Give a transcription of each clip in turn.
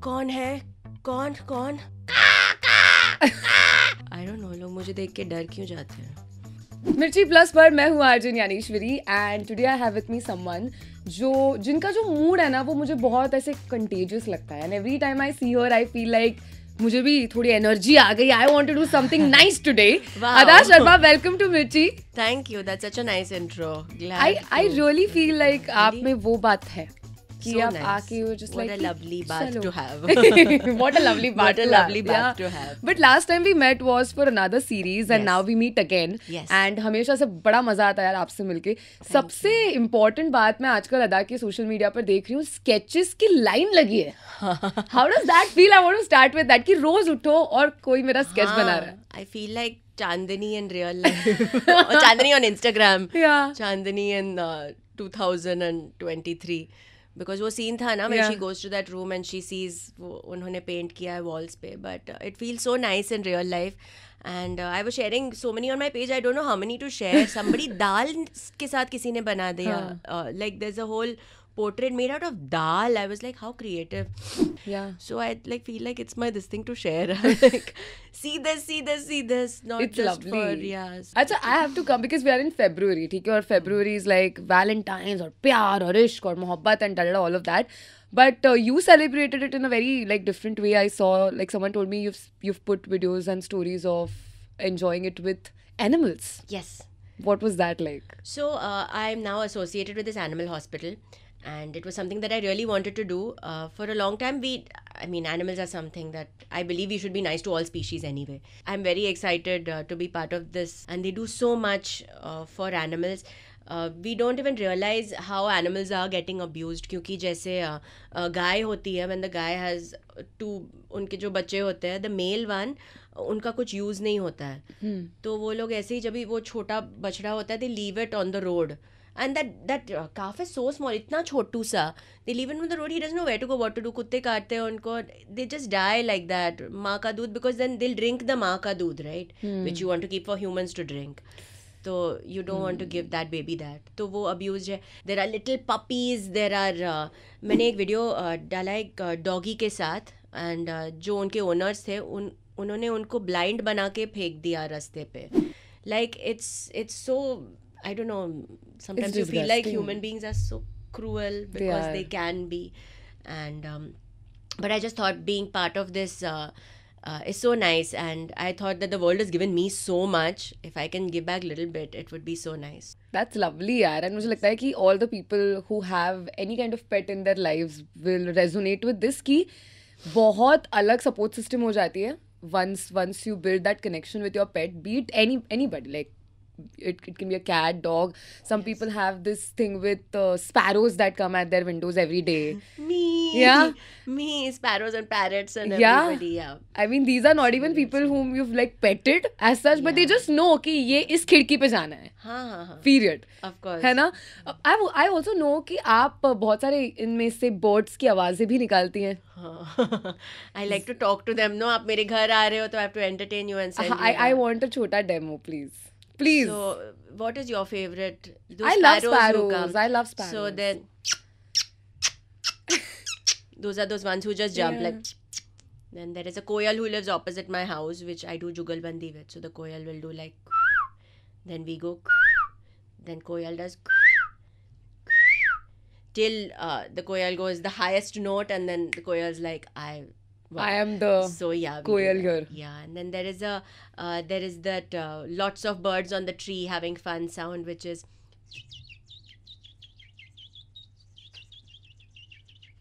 कौन है, कौन कौन आई डोंट नो, लोग मुझे देख के डर क्यों जाते हैं. मिर्ची प्लस पर मैं हूँ RJ Dnyaneshwari and today I have with me someone जिनका जो मूड है ना वो मुझे बहुत ऐसे कंटेजियस लगता है and every time I see her I feel like मुझे भी थोड़ी एनर्जी आ गई. I want to do something nice today. Adah Sharma, welcome to Mirchi. Thank you, that's such a nice intro. I really feel like आप में वो बात है कि So आप nice. आके you're just What like a lovely bath चलो. to have. What a lovely bath What a to lovely have. bath Yeah. to have. But last time we met was for another series and Yes. now we meet again. Yes. And हमेशा से बड़ा मजा आता है यार आपसे मिलके. सबसे इम्पोर्टेंट बात मैं आजकल अदा के सोशल मीडिया पर देख रही हूँ, स्केचेस की लाइन लगी है. How does that feel? I want to start with that कि रोज उठो और कोई मेरा स्केच बना रहा है. I feel like Chandani in real life. Or Chandani on Instagram. Yeah. Chandani in 2023. Because वो सीन था ना when Yeah. she goes to that room and she sees वो उन्होंने पेंट किया है walls पे, but it feels so nice in real life. And I was sharing so many on my page. I don't know how many to share. Somebody दाल के साथ किसी ने बना दिया. Like there's a whole portrait made out of dal. I was like, how creative. Yeah. So I like feel like it's my this thing to share. I'm like, see this. Not It's just lovely. for yes. अच्छा, I have to come because we are in February, ठीक है, और February is like Valentine's और प्यार और इश्क और मोहब्बत and all of that. But you celebrated it in a very like different way. I saw like someone told me you've put videos and stories of enjoying it with animals. Yes. What was that like? So I'm now associated with this animal hospital, and it was something that I really wanted to do for a long time. I mean, animals are something that I believe we should be nice to all species anyway. I'm very excited to be part of this, and they do so much for animals. We don't even realize how animals are getting abused. क्योंकि जैसे गाय होती है, when the guy has two, उनके जो बच्चे होते हैं, the male one, उनका कुछ यूज़ नहीं होता है. तो वो लोग ऐसे ही जब भी वो छोटा बछड़ा होता है, they leave it on the road. And that calf is so small, इतना छोटू सा. They leave it on the road. He doesn't know where to go, what to do. कुत्ते काटते हैं उनको. They just die like that. माँ का दूध, because then they'll drink the माँ का दूध, right? Which you want to keep for humans to drink. तो you don't want to give that baby that. तो वो abused है. There are little puppies. There are मैंने एक वीडियो डाला एक डॉगी के साथ, and जो उनके ओनर्स थे उन्होंने उनको ब्लाइंड बना के फेंक दिया रास्ते पे. Like it's so, I don't know, sometimes you feel like human beings are so cruel because they can be. And but I just thought being part of this is so nice, and I thought that the world has given me so much. If I can give back a little bit, it would be so nice. That's lovely यार. And मुझे लगता है कि all the people who have any kind of pet in their lives will resonate with this कि बहुत अलग support system हो जाती है once you build that connection with your pet, be it anybody, like it can be a cat, dog. Some people have this thing with sparrows that come at their windows every day. Me, sparrows and parrots and everybody. Yeah. I mean, these are not even people whom you've like petted as such, but they just know कि ये इस खिड़की पे जाना है. हाँ. Period. Of course. है ना? I also know कि आप बहुत सारे इनमें से birds की आवाजें भी निकालती हैं. I like to talk to them. No, आप मेरे घर आ रहे हो तो I have to entertain you and send you. I want a छोटा demo, please. So, what is your favorite? I love sparrows. I love sparrows. So then, those are those ones who just jump like. Then there is a koyal who lives opposite my house, which I do jugalbandi with. So the koyal will do like. Then we go. Then koyal does. Till the koyal goes the highest note, and then the koyal's like, I am the koyal here. Yeah, and then there is that lots of birds on the tree having fun sound, which is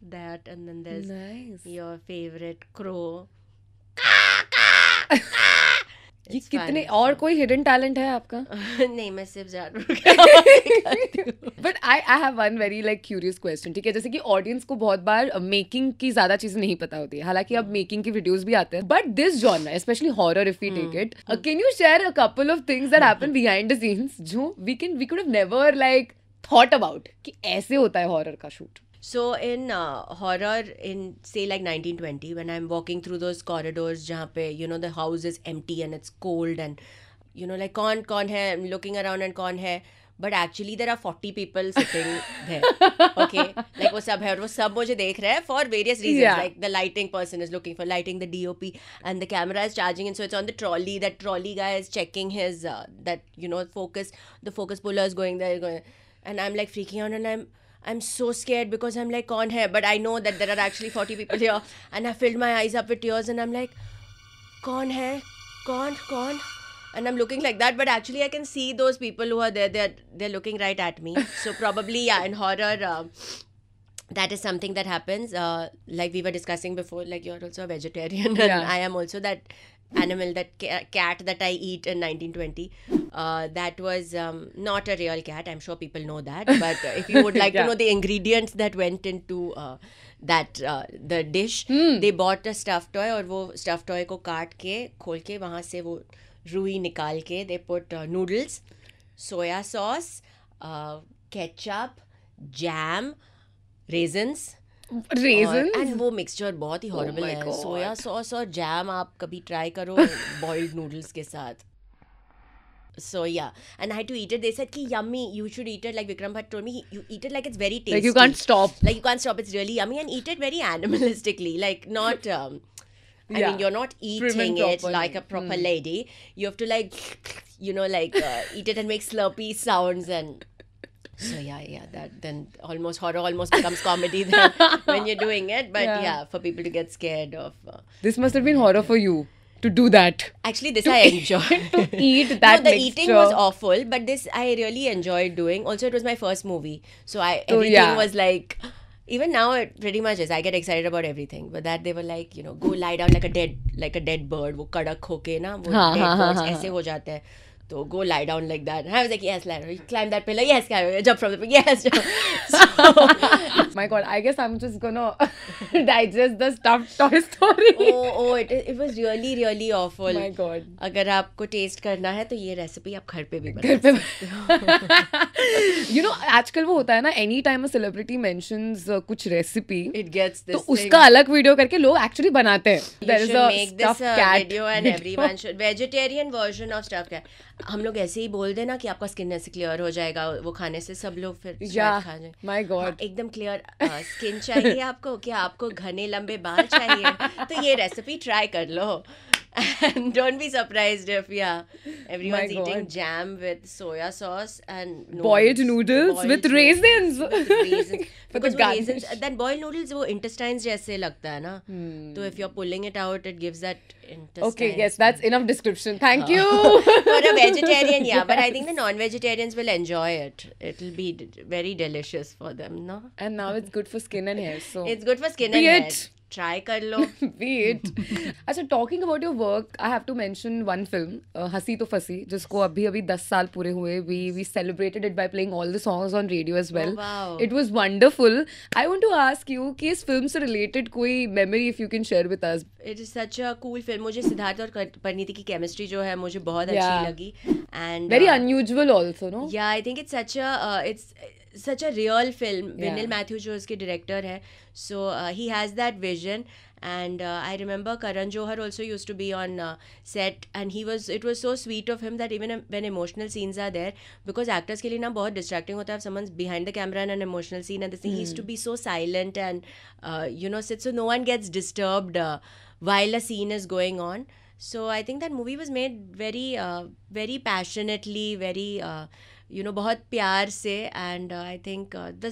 that, and then there's your favorite crow. ये कितने और कोई hidden talent है आपका? नहीं, मैं सिर्फ जानवर. But I have one very like curious question. ठीक है, जैसे कि audience को बहुत बार making की ज़्यादा चीज़ें नहीं पता होती है. हालांकि अब making की videos भी आते हैं. But this genre, especially horror, if we take it, can you share a couple of things that happen behind the scenes जो we could have never like thought about कि ऐसे होता है horror का shoot? So in horror, in say like 1920, when I'm walking through those corridors जहाँ पे the house is empty and it's cold and like कौन है, I'm looking around and कौन है, but actually there are 40 people sitting there. Okay, like वो सब है और वो सब मुझे देख रहे हैं for various reasons. Yeah. Like the lighting person is looking for lighting, the DOP, and the camera is charging, and so it's on the trolley. That trolley guy is checking his that focus. The focus puller is going there, and I'm like freaking out, and I'm so scared because I'm like, kaun hai? But I know that there are actually 40 people here, and I filled my eyes up with tears, and I'm like, kaun hai? Kaun? And I'm looking like that, but actually I can see those people who are there. They're looking right at me. So probably, yeah, in horror, that is something that happens. Like we were discussing before, like you're also a vegetarian, and I am also that animal, that cat that I eat in 1920. That was not a real cat. I'm sure people know that. But if you would like to know the ingredients that went into the dish, they bought a stuffed toy, और वो stuffed toy को काट के खोल के वहाँ से वो रुई निकाल के they put noodles, soya sauce, ketchup, jam, raisins. And वो मिक्सचर बहुत ही हॉरिबल है. सोया सॉस और जैम आप कभी ट्राई करो बॉइल्ड नूडल्स के साथ. So yeah, and I had to eat it. They said ki yummy, you should eat it. Like Vikram Bhatt told me, you eat it like it's very tasty. Like you can't stop. It's really yummy, and eat it very animalistically. Like not I mean, you're not eating it like a proper lady. You have to like eat it and make slurpy sounds. And so yeah, that then horror almost becomes comedy then when you're doing it. But yeah, for people to get scared of. This must have been horror for you to do that. Actually, this I enjoyed. To eat that the eating was awful, but this I really enjoyed doing. Also, it was my first movie, so everything was like. Even now, it pretty much is. I get excited about everything. But that they were like, go lie down like a dead bird. वो कड़क होके ना वो dead birds ऐसे हो जाते हैं. So go lie down like that. And I was like, yes, lie down. Climb that pillar. Yes, jump from the pillar. Yes, jump. So, my God, I guess I'm just gonna digest the stuffed toy story. It was really, really awful. My God. अगर आपको taste करना है तो ये recipe आप घर पे भी बना सकते हो. आजकल वो होता है ना, any time a celebrity mentions कुछ recipe, it gets this तो उसका अलग video करके लोग actually बनाते हैं. You should make this video and everyone should. Vegetarian version of stuffed cat. हम लोग ऐसे ही बोल देना कि आपका स्किन ऐसे क्लियर हो जाएगा वो खाने से, सब लोग फिर खा जाए. माय गॉड, एकदम क्लियर स्किन चाहिए आपको, क्या आपको घने लंबे बाल चाहिए, तो ये रेसिपी ट्राई कर लो. And don't be surprised if everyone's eating jam with soya sauce and boiled noodles with raisins. Because raisins, that boiled noodles वो intestines जैसे लगता है ना. तो if you're pulling it out, it gives that intestine. Okay, yes, that's enough description. Thank you. For a vegetarian, but I think the non-vegetarians will enjoy it. It'll be very delicious for them, no? And now it's good for skin and hair, so it's good for skin and hair. Try कर लो. Be it. अच्छा, talking about your work, I have to mention one film, हंसी तो फंसी, जिसको अभी 10 साल पूरे हुए. We celebrated it by playing all the songs on radio as well. Oh, wow. It was wonderful. I want to ask you कि इस film से related कोई memory if you can share with us. It is such a cool film. मुझे सिद्धार्थ और परिणीति की chemistry जो है मुझे बहुत अच्छी लगी. And very unusual also, no? Yeah, I think it's such a real film. Vinyl Matthews जो उसके director है, so he has that vision. And I remember Karan Johar also used to be on set, and it was so sweet of him that even when emotional scenes are there, because actors के लिए ना बहुत distracting होता है if someone's behind the camera in an emotional scene, and he used to be so silent and sit so no one gets disturbed while a scene is going on. So I think that movie was made very very passionately, very बहुत प्यार से, and I think the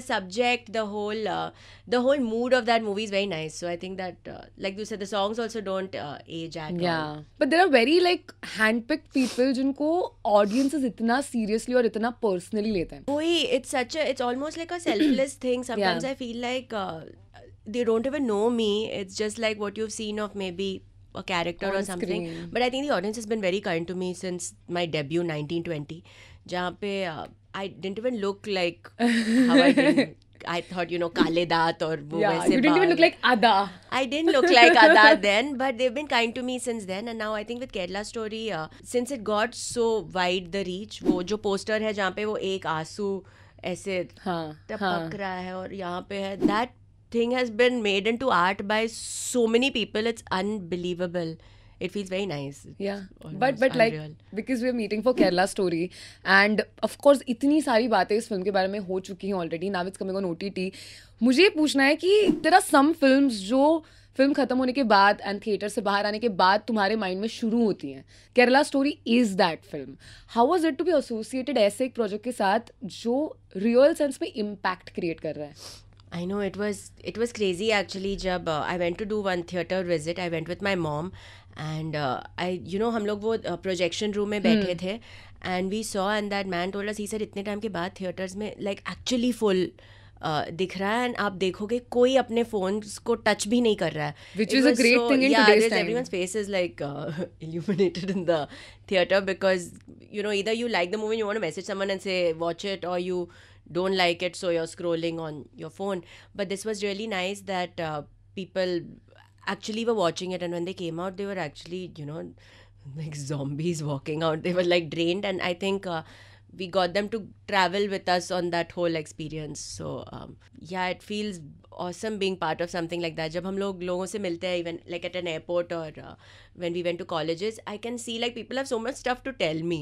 subject, the whole mood of that movie is very nice. So I think that like you said, the songs also don't age at all. But there are very like handpicked people जिनको audiences इतना seriously और इतना personally लेते हैं. It's almost like a selfless thing. Sometimes I feel like they don't even know me. It's just like what you've seen of maybe a character or something. Screen. But I think the audience has been very kind to me since my debut 1920, जहाँ पे I didn't even look like how I did. I thought, काले दांत और वो वैसे you didn't even look like Adah. I didn't look like Adah then, but they've been kind to me since then. And now I think with Kerla Story, since it got so wide the reach, वो जो poster है जहाँ पे वो एक आंसू ऐसे टपक रहा है और यहाँ पे है, that thing has been made into art by so many people. It's unbelievable. it feels very nice. Yeah, Almost but like unreal. because we're meeting for Kerla Story, and of course इतनी सारी बातें इस film के बारे में हो चुकी हैं already. Now it's coming on OTT. मुझे ये पूछना है कि there are some films जो फिल्म खत्म होने के बाद एंड थिएटर से बाहर आने के बाद तुम्हारे माइंड में शुरू होती हैं. Kerala story is that film. How was it to be associated ऐसे एक प्रोजेक्ट के साथ जो रियल सेंस में इम्पैक्ट क्रिएट कर रहा है? I know it was crazy actually. जब I went to do one theater visit, I went with my mom, and हम लोग वो projection room में बैठे थे, and we saw, and that man told us, he said इतने time के बाद theaters में like actually full दिख रहा है, and आप देखोगे कोई अपने phones को touch भी नहीं कर रहा है. Which is a great thing in today's time. Everyone's face is like illuminated in the theater, because either you like the movie and you want to message someone and say watch it, or you don't like it, so you're scrolling on your phone. But this was really nice that people actually were watching it, and when they came out, they were actually like zombies walking out. They were like drained, and I think we got them to travel with us on that whole experience. So yeah, it feels awesome being part of something like that. जब हम लोगों से मिलते हैं, even like at an airport, or when we went to colleges, I can see like people have so much stuff to tell me.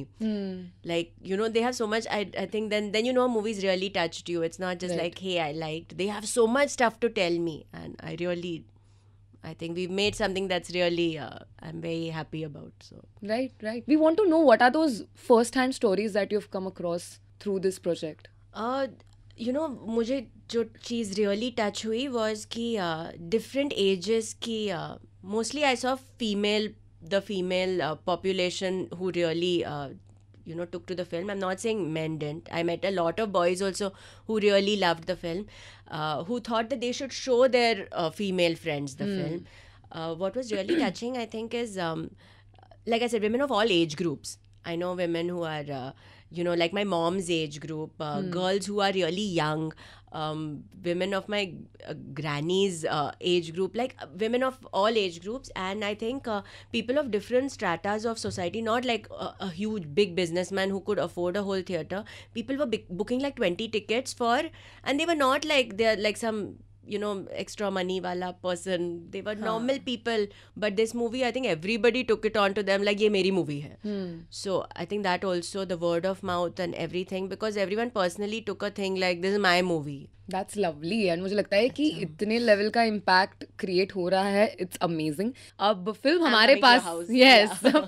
Like they have so much. I think then movies really touched you. It's not just Right. like, hey, I liked. They have so much stuff to tell me, and I think we've made something that's really I'm very happy about. So Right. We want to know what are those first-hand stories that you've come across through this project. मुझे जो चीज़ really touch हुई was कि different ages की mostly I saw the female population who really took to the film. I'm not saying men didn't. I met a lot of boys also who really loved the film, who thought that they should show their female friends the film. What was really touching, I think, is like I said, women of all age groups. I know women who are like my mom's age group, girls who are really young, women of my granny's age group, like women of all age groups. And I think people of different stratas of society, not like a huge big businessman who could afford a whole theater. People were booking like 20 tickets for, and they were not like they're like some extra money wala person. They were normal people, but this movie, I think everybody took it on to them like ye meri movie hai. So I think that also, the word of mouth and everything, because everyone personally took a thing like this is my movie. That's lovely. And मुझे लगता है कि इतने level का impact create हो रहा है. It's amazing. अब फिल्म हमारे पास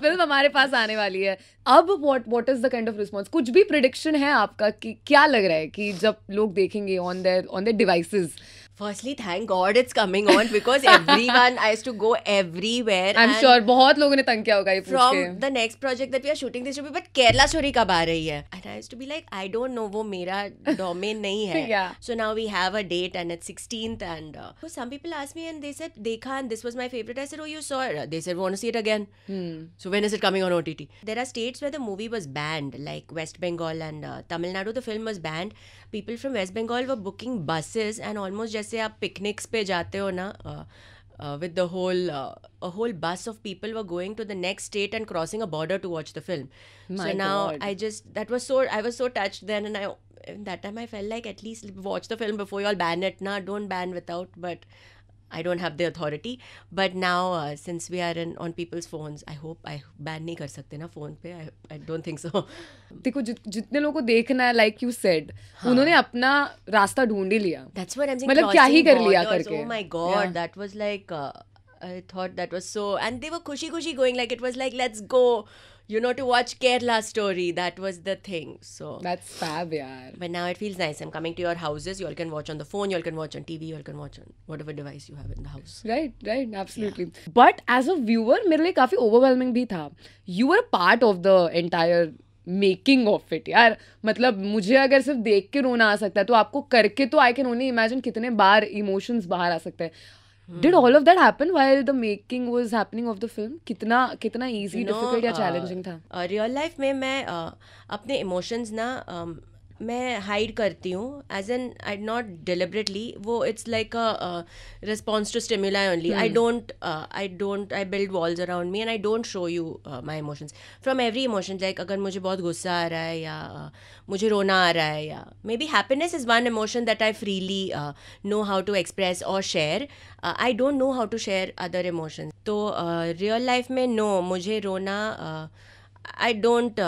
फिल्म हमारे पास आने वाली है. अब what is the kind of response? कुछ भी प्रिडिक्शन है आपका कि क्या लग रहा है कि जब लोग देखेंगे on their devices? Firstly, thank God it's coming on, because everyone, I used to go everywhere. I'm sure बहुत लोगों ने तंग किया होगा ये पूछ के. From the next project that we are shooting, this should be, but Kerla Story कब आ रही है? And I used to be like, I don't know, वो मेरा domain नहीं है. Yeah. So now we have a date, and it's 16th, and so some people asked me, and they said देखा, and this was my favorite. I said, oh, you saw it? They said, want to see it again? So when is it coming on OTT? There are states where the movie was banned, like West Bengal and Tamil Nadu. The film was banned. People from West Bengal were booking buses, and almost जैसे आप picnics पे जाते हो ना, with the a whole bus of people were going to the next state and crossing a border to watch the film. My so now God. I was so touched then, and that time I felt like at least watch the film before you all ban it. Nah, don't ban without, but I don't have the authority. But now since we are on people's phones, I hope I ban नहीं कर सकते ना phone पे. I don't think so. देखो जितने लोगों को देखना है, like you said, उन्होंने अपना रास्ता ढूंढ ही लिया. That's what I'm saying. मतलब क्या ही कर लिया borders, करके. Oh my God, that was like I thought that was so, and they were खुशी going, like it was like let's go, to watch Kerla Story. That was the thing. So That's fab, yaar. but now it feels nice. I'm coming to your houses. You all can watch on the phone. You all can watch on TV. You all can watch on whatever device you have in the house. Right, absolutely. But as a viewer, मेरे लिए काफी overwhelming भी था. You were a part of the entire making of it, यार. मतलब मुझे अगर सिर्फ देख के रोना आ सकता है, तो आपको करके तो I can only imagine कितने बार emotions बाहर आ सकते हैं. Did all of that happen while the making was happening of the film? कितना easy, difficult या challenging था? Real life में मैं अपने emotions ना मैं हाइड करती हूँ, as in I not deliberately, वो it's like a response to stimuli only. I build walls around me and I don't show you my emotions from every emotion. Like अगर मुझे बहुत गुस्सा आ रहा है या मुझे रोना आ रहा है, या maybe happiness is one emotion that I freely know how to express और share. I don't know how to share other emotions. तो रियल लाइफ में नो, मुझे रोना, I don't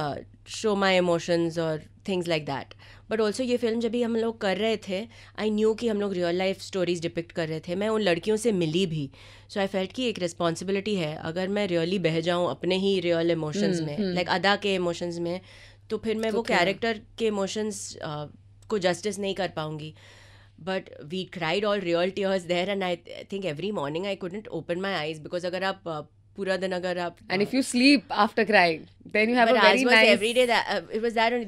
show my emotions और things like that. But also ये film जब भी हम लोग कर रहे थे, आई न्यू कि हम लोग रियल लाइफ स्टोरीज डिपिक्ट कर रहे थे. मैं उन लड़कियों से मिली भी, सो आई फेल्ट कि एक रिस्पॉन्सिबिलिटी है. अगर मैं रियली बह जाऊँ अपने ही रियल इमोशंस में, लाइक अदा के इमोशंस में, तो फिर मैं वो कैरेक्टर के इमोशंस को जस्टिस नहीं कर पाऊँगी. But we cried all real tears there, and I think every morning I couldn't open my eyes because अगर आप पूरा दिन अगर आप and if you sleep after crying, then you have a very nice. Every day that it was that only.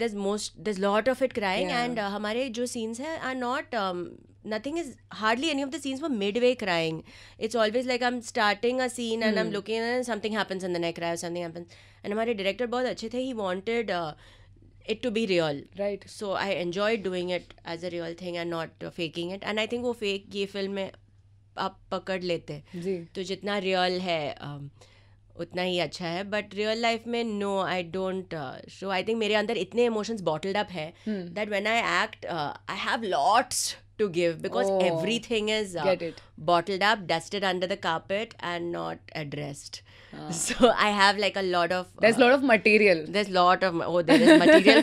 There's lot of it crying, and हमारे जो scenes हैं are not nothing is hardly any of the scenes were midway crying. It's always like I'm starting a scene and I'm looking and something happens and then I cry or something happens. And हमारे director बहुत अच्छे थे. He wanted it to be real, right? So I enjoyed doing it as a real thing and not faking it. And I think वो fake ये film में आप पकड़ लेते जी. तो जितना real है उतना ही अच्छा है. बट रियल लाइफ में no, I don't show. I think मेरे अंदर इतने इमोशंस बॉटल्ड अप है that when I act I have lots to give because everything is bottled up, dusted under the carpet and not addressed. So I have like a lot of there's a lot of material. There's lot of there is material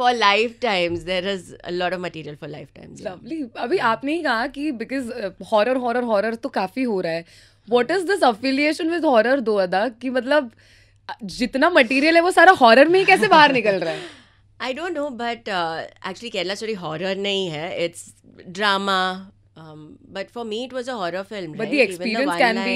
for lifetimes. There is a lot of material for lifetimes. Lovely. अभी आपने ही कहा कि because horror तो काफी हो रहा है. What is this affiliation with horror दो अदा, कि मतलब जितना मटेरियल है वो सारा हॉरर में ही कैसे बाहर निकल रहा है? I don't know, but actually Kerla Story horror नहीं है. It's drama. But for me it was a horror film, but right? the experience can be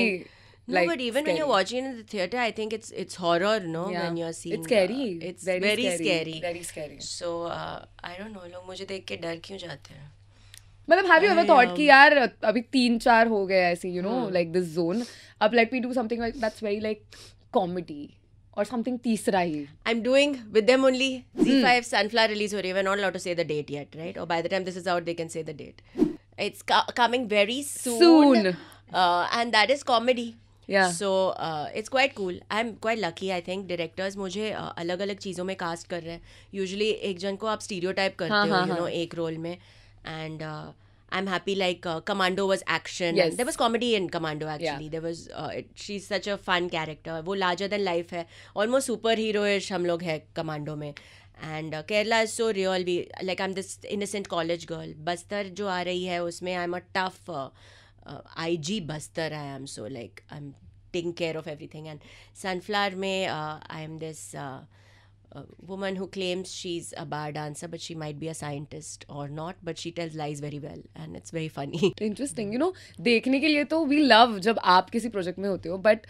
no, like but even scary. when you're watching it in the theater, I think it's horror, no? Yeah. When you're seeing it's scary. It's very scary. Very scary. So I don't know, लोग मुझे देख के डर क्यों जाते हैं? मतलब have you ever thought कि यार अभी 3-4 हो गए ऐसे, you know, like this zone, अब let me do something like that's very like comedy or something तीसरा ही. I'm doing with them only. Z5 Sunflower release हो रही है. We're not allowed to say the date yet, right? Or by the time this is out, they can say the date. It's coming very soon. And that is comedy. Yeah. So it's quite cool. I'm quite lucky, I think. Directors मुझे अलग अलग चीज़ों में cast कर रहे हैं. Usually एक जन को आप stereotype करते हो, you know, एक रोल में. And I'm happy, like Commando was action. Yes. There was comedy in Commando actually. Yeah. There was she's such a fun character. वो larger than life है. Almost superhero-ish हम लोग हैं Commando में. And Kerala is so real. Like I'm this innocent college girl. Bastar जो आ रही है उसमें I'm a tough IG Bastar. I am so like I'm taking care of everything. And Sunflower में I am this woman who claims she's a bar dancer, but she might be a scientist or not, but she tells lies very well and it's very funny. Interesting. You know, देखने के लिए तो we love जब आप किसी project में होते हो, but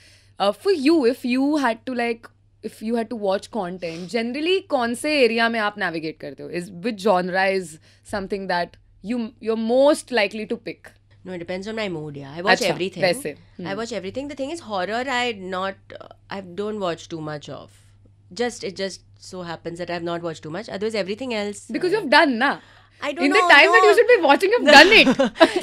for you, if you had to watch content, generally कौन से एरिया में आप navigate करते हो? Which genre is something that you're most likely to pick? No, it depends on my mood. Yeah, I watch everything. वैसे. I watch everything. The thing is, horror I don't watch too much of. It just so happens that I have not watched too much. Otherwise, everything else. Because you've done, na. I don't in know. In the time that you should be watching, you've done it.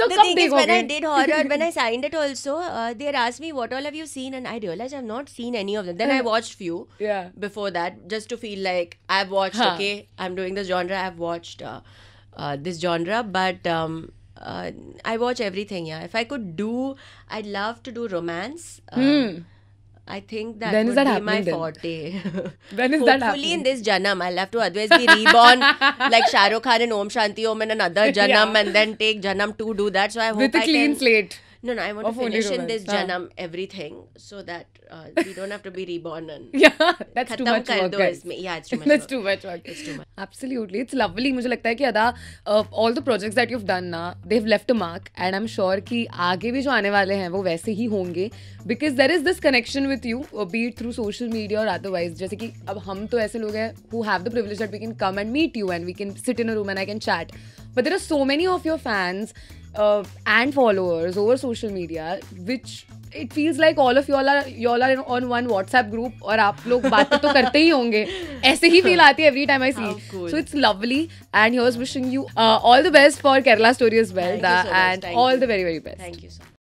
So the thing is, when I did horror, when I signed it also, they had asked me, what all have you seen? And I realized I've not seen any of them. Then I watched few before that, just to feel like I've watched, okay, I'm doing this genre, I've watched this genre. But I watch everything, yeah. If I could do, I'd love to do romance. I think that would be my forte. When is that happening? Hopefully in this Janam, I'll have to otherwise be reborn like Shah Rukh Khan in Om Shanti Om in another Janam and then take Janam to do that. So I hope with a clean slate. No, I want to finish in this Janam everything so that we don't have to be reborn and that's too much work, guys. Yeah, it's too much That's work. too much work. It's too much. Absolutely. It's lovely. मुझे लगता है कि अदा all the projects that you've done ना, they've left a mark and I'm sure कि आगे भी जो आने वाले हैं वो वैसे ही होंगे because there is this connection with you, be it through social media or otherwise. जैसे कि अब हम तो ऐसे लोग हैं who have the privilege that we can come and meet you and we can sit in a room and I can chat. But there are so many of your fans and followers over social media, which it feels like all of y'all are on one WhatsApp group और आप लोग बातें तो करते ही होंगे. ऐसे ही feel आती है every time I see. How cool. So it's lovely, and here's wishing you all the best for Kerla Story as well. Thank you so much. And Thank all you. the very, very best. Thank you so much.